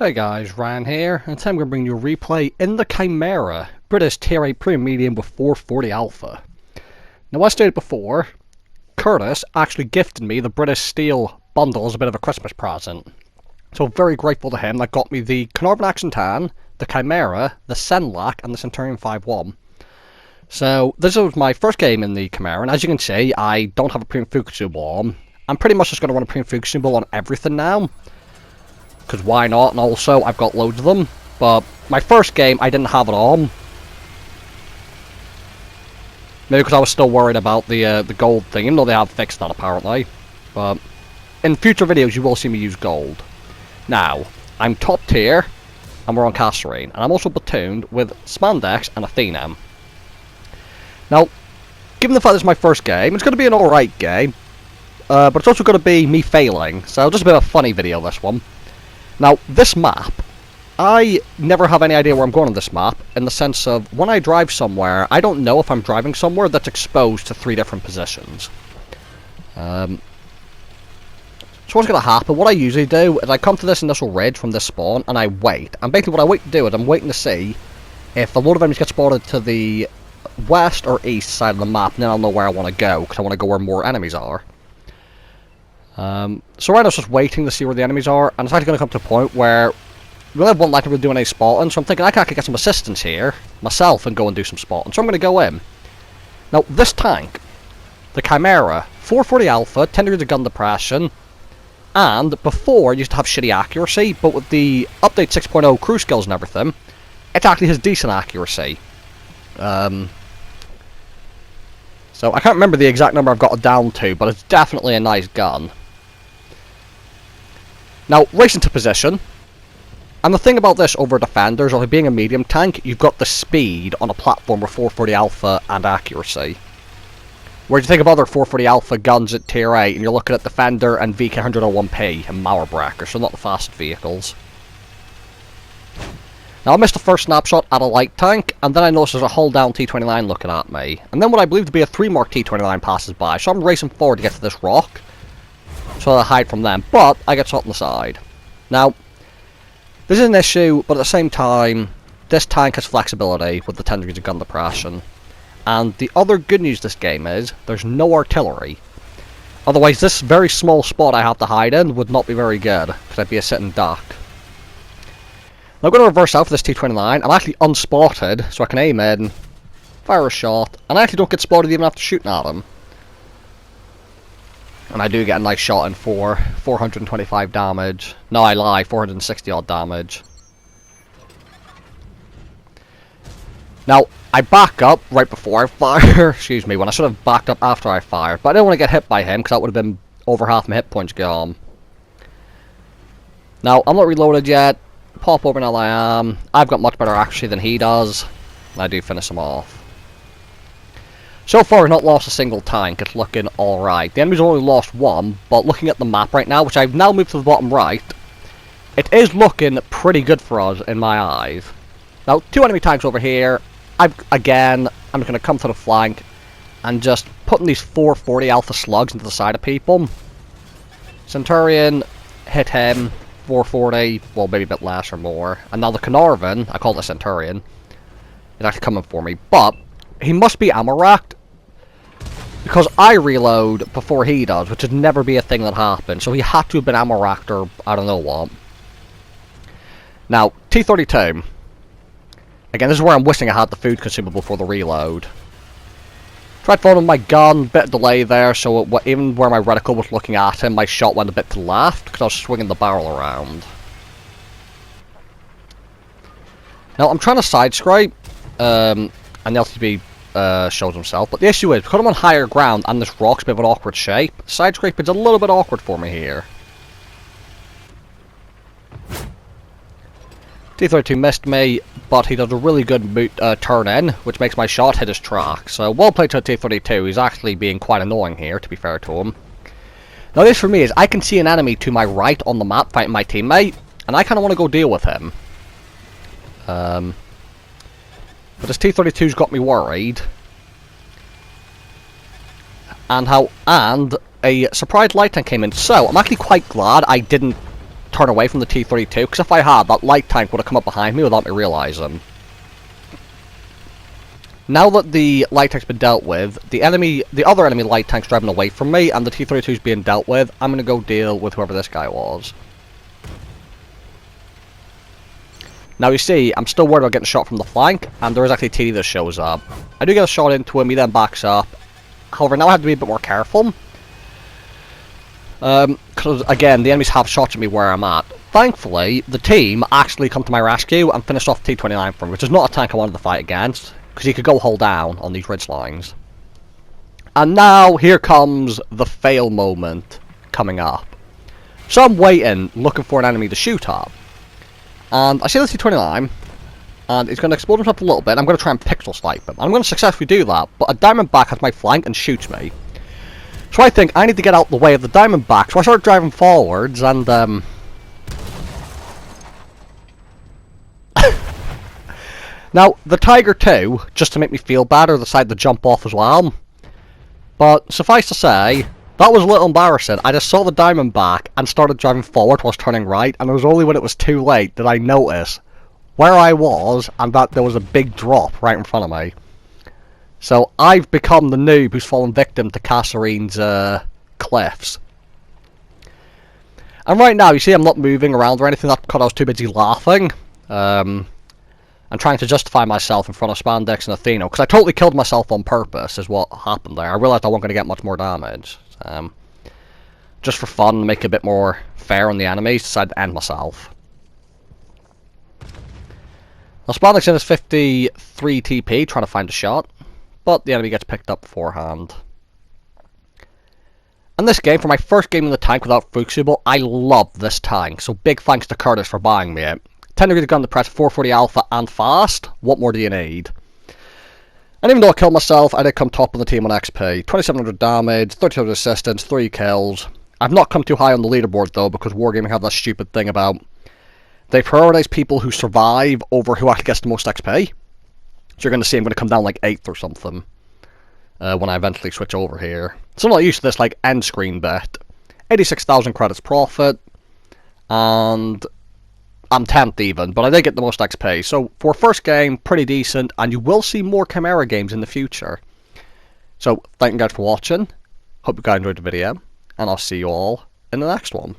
Hey guys, Ryan here, and today I'm going to bring you a replay in the Chimera, British Tier 8 Premium Medium with 440 Alpha. Now, as stated before, Curtis actually gifted me the British Steel bundle as a bit of a Christmas present. So very grateful to him. That got me the Carnarvon Action Tan, the Chimera, the Senlac, and the Centurion 5-1. So this was my first game in the Chimera, and as you can see, I don't have a Premium Fukushima on. I'm pretty much just going to run a Premium Fukushima on everything now. Because why not? And also, I've got loads of them. But my first game, I didn't have it on. Maybe because I was still worried about the gold thing, even though they have fixed that apparently. But in future videos, you will see me use gold. Now, I'm top tier, and we're on Kasserine. And I'm also platooned with Spandex and Athena. Now, given the fact this is my first game, it's going to be an alright game. But it's also going to be me failing. So just a bit of a funny video, this one. Now, this map, I never have any idea where I'm going on this map, in the sense of, when I drive somewhere, I don't know if I'm driving somewhere that's exposed to 3 different positions. So what's going to happen, what I usually do, is I come to this initial ridge from this spawn, and I wait. And basically what I wait to do is, I'm waiting to see if a load of enemies get spotted to the west or east side of the map, and then I'll know where I want to go, because I want to go where more enemies are. So right now I was just waiting to see where the enemies are, and it's actually going to come to a point where we really won't like to really do any spotting, so I'm thinking I can actually get some assistance here, myself, and go and do some spotting. So I'm going to go in. Now, this tank, the Chimera, 440 Alpha, 10 degrees of gun depression, and before it used to have shitty accuracy, but with the update 6.0 crew skills and everything, it actually has decent accuracy. So I can't remember the exact number I've got it down to, but it's definitely a nice gun. Now, racing to position. And the thing about this over Defenders, or being a medium tank, you've got the speed on a platform with 440 Alpha and accuracy. Whereas you think of other 440 Alpha guns at Tier 8, and you're looking at Defender and VK101P and Mauerbreaker, so not the fastest vehicles. Now, I missed the first snapshot at a light tank, and then I noticed there's a hull down T-29 looking at me. And then what I believe to be a 3 mark T-29 passes by, so I'm racing forward to get to this rock, so I hide from them, but I get shot on the side. Now, this is an issue, but at the same time, this tank has flexibility with the 10 degrees of gun depression. And the other good news this game is, there's no artillery. Otherwise, this very small spot I have to hide in would not be very good, because I'd be a sitting duck. Now I'm going to reverse out for this T-29. I'm actually unspotted, so I can aim in, fire a shot, and I actually don't get spotted even after shooting at him. And I do get a nice shot in for 425 damage. No, I lie, 460 odd damage. Now, I back up right before I fire, excuse me, when I should have backed up after I fired, but I didn't want to get hit by him, because that would have been over half my hit points gone. Now, I'm not reloaded yet. Pop over now I am. I've got much better accuracy than he does, and I do finish him off. So far, I've not lost a single tank. It's looking alright. The enemy's only lost 1, but looking at the map right now, which I've now moved to the bottom right, it is looking pretty good for us in my eyes. Now, 2 enemy tanks over here. I'm just going to come to the flank and just putting these 440 Alpha slugs into the side of people. Centurion, hit him. 440, well, maybe a bit less or more. And now the Carnarvon, I call it a Centurion, is actually coming for me. But he must be ammo racked, because I reload before he does, which would never be a thing that happens. So he had to have been ammo racked, or I don't know what. Now, T-32. Again, this is where I'm wishing I had the food consumable for the reload. Tried following my gun, bit of delay there, so even where my reticle was looking at him, my shot went a bit to the left, because I was swinging the barrel around. Now, I'm trying to side-scrape, and the LTB shows himself, but the issue is, because I'm on higher ground, and this rock's a bit of an awkward shape, side-scrape is a little bit awkward for me here. T-32 missed me, but he does a really good turn in, which makes my shot hit his track. So, well played to T-32. He's actually being quite annoying here, to be fair to him. Now, this for me is, I can see an enemy to my right on the map fighting my teammate, and I kind of want to go deal with him. But this T-32's got me worried. And a surprise light tank came in. So, I'm actually quite glad I didn't turn away from the T-32, because if I had, that light tank would have come up behind me without me realising. Now that the light tank's been dealt with, the other enemy light tank's driving away from me, and the T-32's being dealt with, I'm going to go deal with whoever this guy was. Now you see, I'm still worried about getting shot from the flank, and there is actually a TD that shows up. I do get a shot into him, he then backs up. However, now I have to be a bit more careful. Because, again, the enemies have shots at me where I'm at. Thankfully, the team actually come to my rescue and finished off T-29 for me, which is not a tank I wanted to fight against, because he could go hold down on these ridge lines. And now, here comes the fail moment coming up. So I'm waiting, looking for an enemy to shoot at. And I see the T-29, and he's going to explode himself a little bit, and I'm going to try and pixel snipe him. I'm going to successfully do that, but a Diamondback has my flank and shoots me. So I think I need to get out the way of the Diamondback, so I start driving forwards, and now, the Tiger 2, just to make me feel better, decided to jump off as well. But suffice to say, that was a little embarrassing. I just saw the Diamondback and started driving forward whilst turning right, and it was only when it was too late that I noticed where I was and that there was a big drop right in front of me. So I've become the noob who's fallen victim to Kasserine's cliffs. And right now, you see I'm not moving around or anything, that's because I was too busy laughing. And trying to justify myself in front of Spandex and Athena, because I totally killed myself on purpose, is what happened there. I realised I wasn't going to get much more damage. Just for fun, make it a bit more fair on the enemies, decided to end myself. Now Spandex in his 53 TP, trying to find a shot, but the enemy gets picked up beforehand. And this game, for my first game in the tank without Fuxible, I love this tank, so big thanks to Curtis for buying me it. 10 degrees of gun to press, 440 alpha, and fast. What more do you need? And even though I killed myself, I did come top of the team on XP. 2700 damage, 3200 assistance, 3 kills. I've not come too high on the leaderboard though, because Wargaming have that stupid thing about they prioritize people who survive over who actually gets the most XP. So you're going to see I'm going to come down like 8th or something when I eventually switch over here. So I'm not used to this like end screen bit. 86,000 credits profit, and I'm 10th even, but I did get the most XP. So for first game, pretty decent, and you will see more Chimera games in the future. So thank you guys for watching. Hope you guys enjoyed the video, and I'll see you all in the next one.